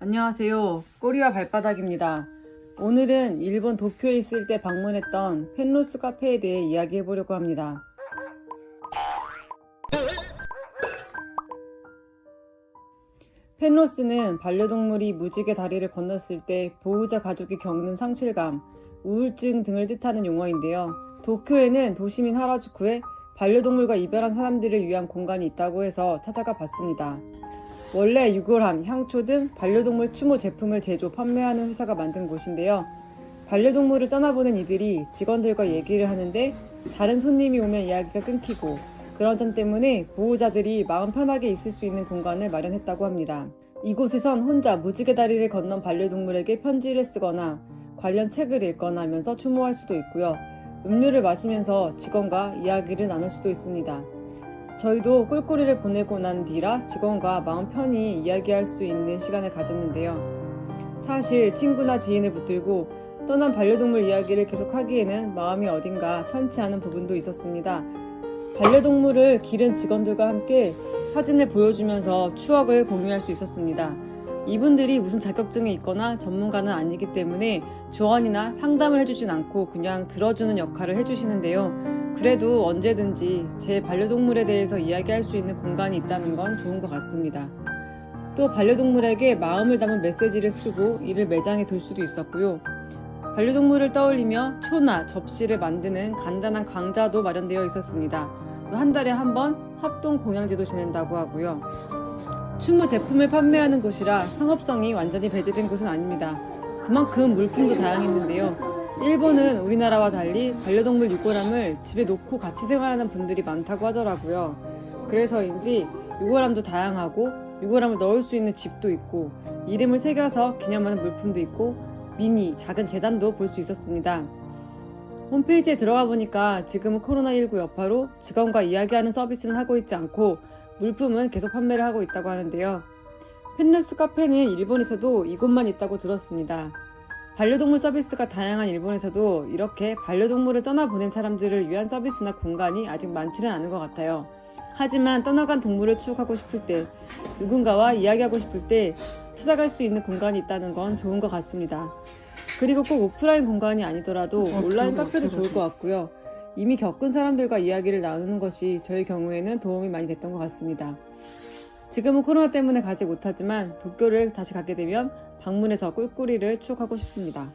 안녕하세요. 꼬리와 발바닥입니다. 오늘은 일본 도쿄에 있을 때 방문했던 펜로스 카페에 대해 이야기해보려고 합니다. 펜로스는 반려동물이 무지개 다리를 건넜을 때 보호자 가족이 겪는 상실감, 우울증 등을 뜻하는 용어인데요. 도쿄에는 도시민 하라주쿠에 반려동물과 이별한 사람들을 위한 공간이 있다고 해서 찾아가 봤습니다. 원래 유골함, 향초 등 반려동물 추모 제품을 제조, 판매하는 회사가 만든 곳인데요. 반려동물을 떠나보낸 이들이 직원들과 얘기를 하는데 다른 손님이 오면 이야기가 끊기고 그런 점 때문에 보호자들이 마음 편하게 있을 수 있는 공간을 마련했다고 합니다. 이곳에선 혼자 무지개 다리를 건넌 반려동물에게 편지를 쓰거나 관련 책을 읽거나 하면서 추모할 수도 있고요. 음료를 마시면서 직원과 이야기를 나눌 수도 있습니다. 저희도 꿀꿀이를 보내고 난 뒤라 직원과 마음 편히 이야기할 수 있는 시간을 가졌는데요. 사실 친구나 지인을 붙들고 떠난 반려동물 이야기를 계속하기에는 마음이 어딘가 편치 않은 부분도 있었습니다. 반려동물을 기른 직원들과 함께 사진을 보여주면서 추억을 공유할 수 있었습니다. 이분들이 무슨 자격증이 있거나 전문가는 아니기 때문에 조언이나 상담을 해주진 않고 그냥 들어주는 역할을 해주시는데요. 그래도 언제든지 제 반려동물에 대해서 이야기할 수 있는 공간이 있다는 건 좋은 것 같습니다. 또 반려동물에게 마음을 담은 메시지를 쓰고 이를 매장에 둘 수도 있었고요. 반려동물을 떠올리며 초나 접시를 만드는 간단한 강좌도 마련되어 있었습니다. 또 한 달에 한 번 합동 공양제도 지낸다고 하고요. 추모 제품을 판매하는 곳이라 상업성이 완전히 배제된 곳은 아닙니다. 그만큼 물품도 다양했는데요. 일본은 우리나라와 달리 반려동물 유골함을 집에 놓고 같이 생활하는 분들이 많다고 하더라고요. 그래서인지 유골함도 다양하고 유골함을 넣을 수 있는 집도 있고 이름을 새겨서 기념하는 물품도 있고 미니, 작은 재단도 볼 수 있었습니다. 홈페이지에 들어가 보니까 지금은 코로나19 여파로 직원과 이야기하는 서비스는 하고 있지 않고 물품은 계속 판매를 하고 있다고 하는데요. 펜로스 카페는 일본에서도 이곳만 있다고 들었습니다. 반려동물 서비스가 다양한 일본에서도 이렇게 반려동물을 떠나보낸 사람들을 위한 서비스나 공간이 아직 많지는 않은 것 같아요. 하지만 떠나간 동물을 추억하고 싶을 때, 누군가와 이야기하고 싶을 때 찾아갈 수 있는 공간이 있다는 건 좋은 것 같습니다. 그리고 꼭 오프라인 공간이 아니더라도 온라인 카페도 좋을 것 같고요. 이미 겪은 사람들과 이야기를 나누는 것이 저희 경우에는 도움이 많이 됐던 것 같습니다. 지금은 코로나 때문에 가지 못하지만 도쿄를 다시 가게 되면 방문해서 꿀꿀이를 추억하고 싶습니다.